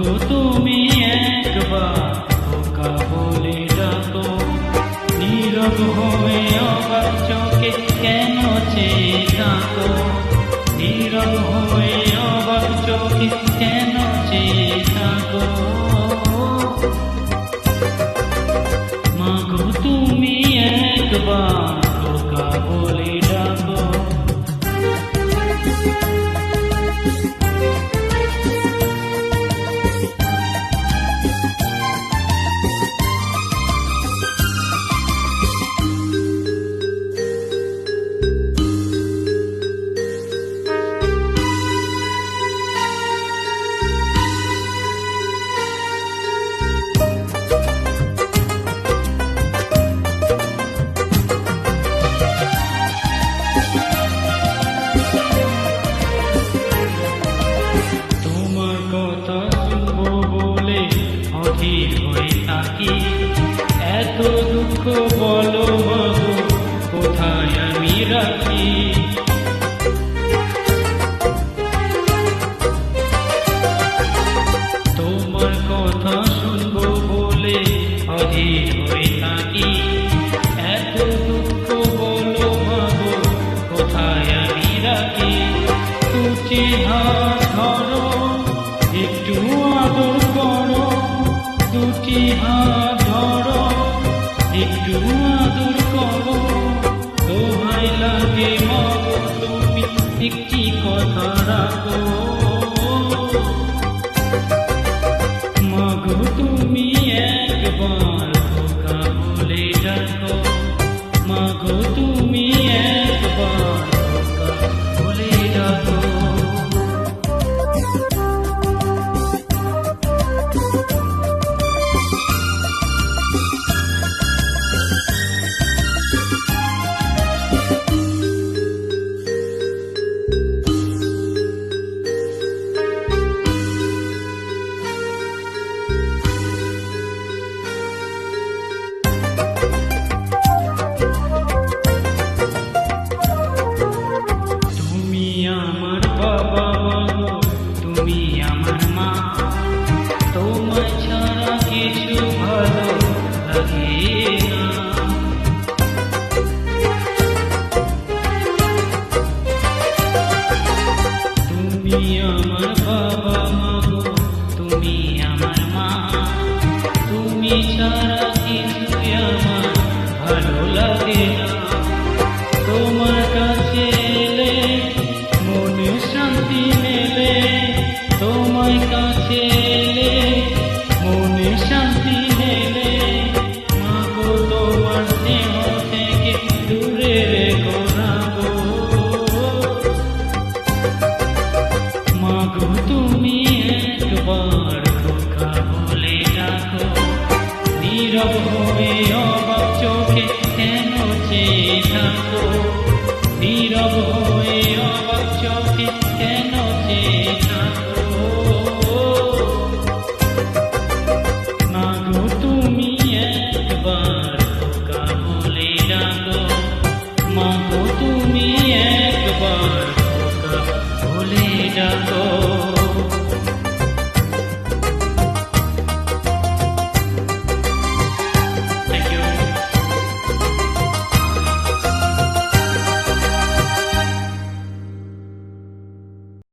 মাগো তুমি একবার খোকা বলে ডাকো, নীরব হয়ে অবাক চোখে কেন চেয়ে থাকো, নীরব হয়ে অবাক চোখে কেন চেয়ে থাকো। মাগো তুমি একবার খোকা বলে ডাকো। অধীর হয়ে থাকি, এত দুঃখ বলো মাগো কোথায় আমি রাখি। তোমার কথা শুনবো বলে অধীর হয়ে থাকি, এত দুঃখ বলো মাগো কোথায় আমি রাখি। দুটি হাত ধরো একটু আদর করো, দুটি হাত ধরো একটু আদর করো, দোহাই লাগে মাগো তুমি একটি কথা রাখো। মাগো তুমি একবার খোকা বলে ডাকো, মাগো তুমি একবার খোকা বলে ডাকো। আমার বাবা মাগো তুমি আমার মা, তোমায় ছাড়া কিছু ভালো লাগে না। তুমি আমার বাবা মাগো তুমি আমার মা, তুমি ছাড়া কিছু আমার ভালো লাগে না। তোমার কাছে এলে মনে শান্তি মেলে, তোমার কাছে এলে মনে শান্তি মেলে। মাগো তোমার স্নেহ থেকে দূরে রেখো না গো। মাগো তুমি একবার খোকা বলে ডাকো, নীরব হয়ে অবাক চোখে কেন চেয়ে থাকো, নীরব হয়ে অবাক চোখে কেন চেয়ে থাকো। মাগো তুমি একবার খোকা বলে ডাকো, মাগো তুমি একবার খোকা বলে ডাকো।